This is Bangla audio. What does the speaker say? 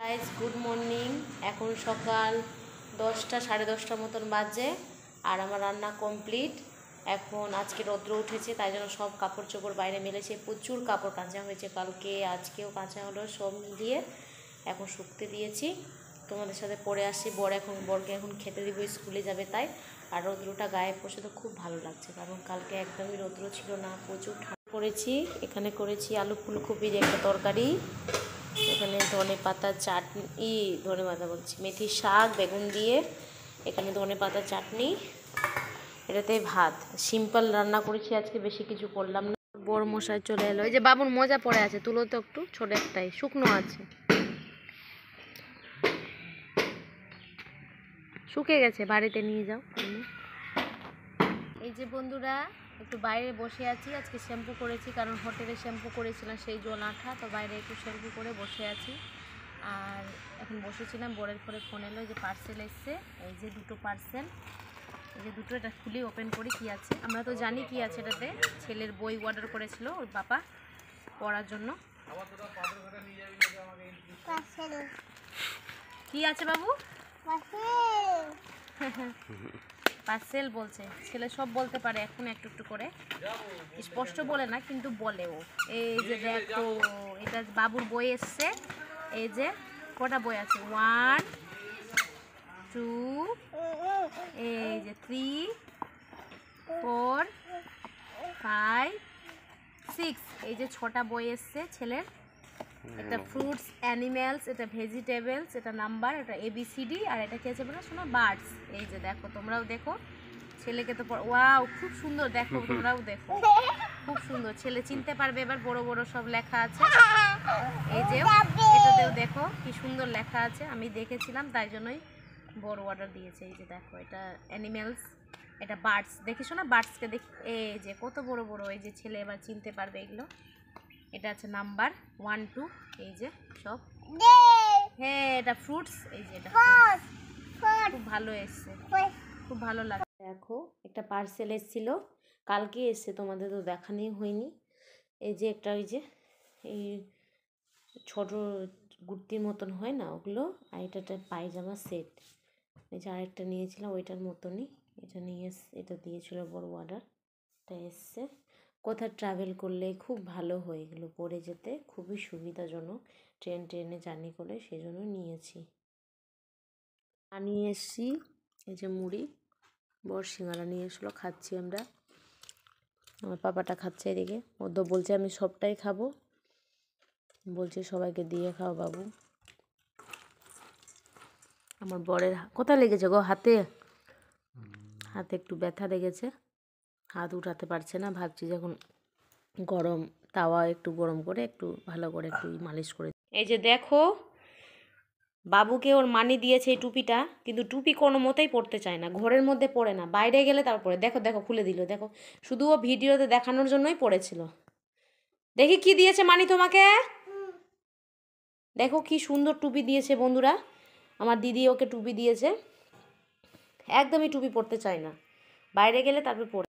Guys good morning. এখন সকাল 10টা সাড়ে 10টার মতন বাজে আর আমার রান্না কমপ্লিট। এখন আজকে রৌদ্র উঠেছে তাই জন্য সব কাপড় চোপড় বাইরে মেলেছে, প্রচুর কাপড় কাঁচা হয়েছে, কালকে আজকেও কাঁচা হলো, সব মিলিয়ে এখন শুকতে দিয়েছি। তোমাদের সাথে পরে আসি। বরকে এখন খেতে দিব, স্কুলে যাবে তাই। আর রৌদ্রটা গায়ে পড়ছে তো খুব ভালো লাগছে, কারণ কালকে একদমই রৌদ্র ছিল না, প্রচুর ঠান্ডা করেছি। এখানে করেছি আলু ফুলকপির একটা তরকারি, এখানে ধনে পাতা চাটনি, ধনে পাতা বলছি মেথি শাক বেগুন দিয়ে, এখানে ধনে পাতা চাটনি, এটাতে ভাত। সিম্পল রান্না করেছি আজকে, বেশি কিছু করলাম না। বড় মশাই চলে এলো, এই যে বাবুর মজা পড়ে আছে, তুলো তো একটু, ছোট একটাই শুকনো আছে, শুকে গেছে, বাড়িতে নিয়ে যাও। এই যে বন্ধুরা একটু বাইরে বসে আছি, আজকে শ্যাম্পু করেছি কারণ হোটেলে শ্যাম্পু করেছিলাম সেই জল আঠা, তো বাইরে একটু শ্যাম্পু করে বসে আছি। আর এখন বসেছিলাম, বরের পরে ফোন এলো যে পার্সেল এসছে, এই যে দুটো পার্সেল, এই যে দুটো, এটা খুলে ওপেন করি কি আছে। আমরা তো জানি কি আছে এটাতে, ছেলের বই অর্ডার করেছিল ওর বাবা পড়ার জন্য। কি আছে বাবু? পার্সেল বলছে, ছেলে সব বলতে পারে এখন একটু একটু করে, স্পষ্ট বলে না কিন্তু বলে ও। এই যে দেখো, এটা বাবুর বই এসছে, এই যে কটা বই আছে, 1 2 এই যে 3 4 5 6, এই যে 6টা বই এসছে ছেলের। এটা ফ্রুটস, অ্যানিমেলস, এটা ভেজিটেবলস, এটা নাম্বার, এটা ABCD, আর এটা কি আছে বলো শোনো, বার্ডস। এই যে দেখো, তোমরাও দেখো, ছেলেকে তো ওয়াও খুব সুন্দর, দেখো তোমরাও দেখো, খুব সুন্দর, ছেলে চিনতে পারবে এবার, বড় বড় সব লেখা আছে। এই যে এটাতেও দেখো কি সুন্দর লেখা আছে, আমি দেখেছিলাম তাই জন্যই বড় অর্ডার দিয়েছে। এই যে দেখো, এটা অ্যানিমেলস, এটা বার্ডস, দেখিস না বার্ডসকে দেখ, এই যে কত বড় বড়, এই যে ছেলে এবার চিনতে পারবে এগুলো। এটা আছে নাম্বার 1 2, এই যে সব, হ্যাঁ এটা ফ্রুটস, এই যে এটা খুব ভালো এসছে, খুব ভালো লাগে। দেখো একটা পার্সেল এসেছিল, কালকে এসছে, তোমাদের তো দেখানোই হয়নি। এই যে একটা, ওই যে এই ছোট কুর্তির মতন হয় না ওগুলো, আর এটা একটা পায়জামা সেট। এই যে আরেকটা নিয়েছিলাম ওইটার মতনই, এটা নিয়ে এটা দিয়েছিল বড় অর্ডার, এটা এসছে। কোথাও ট্রাভেল করলে খুব ভালো হয়, এগুলো পরে যেতে খুবই সুবিধাজনক, ট্রেনে জার্নি করে, সেই জন্য নিয়েছি। আর নিয়ে এসছি এই যে মুড়ি, বড় সিঙ্গারা নিয়ে এসলো, খাচ্ছি আমরা, আমার পাপাটা খাচ্ছে এদিকে। ও তো বলছে আমি সবটাই খাবো, বলছে সবাইকে দিয়ে খাও বাবু। আমার বরের কোথায় লেগেছে গো? হাতে, হাতে একটু ব্যথা লেগেছে, হাত উঠাতে পারছে না, ভাবছি যখন গরম তাওয়া একটু গরম করে একটু ভালো করে একটু মালিশ করে। এই যে দেখো, বাবুকে ওর মানি দিয়েছে এই টুপিটা, কিন্তু টুপি কোনো মতেই পরতে চায় না, ঘরের মধ্যে পরে না, বাইরে গেলে তারপরে দেখো দেখো খুলে দিল, দেখো শুধু ও ভিডিওতে দেখানোর জন্যই পড়েছিল। দেখি কি দিয়েছে মানি তোমাকে, দেখো কি সুন্দর টুপি দিয়েছে বন্ধুরা, আমার দিদি ওকে টুপি দিয়েছে, একদমই টুপি পরতে চায় না, বাইরে গেলে তারপর পরে।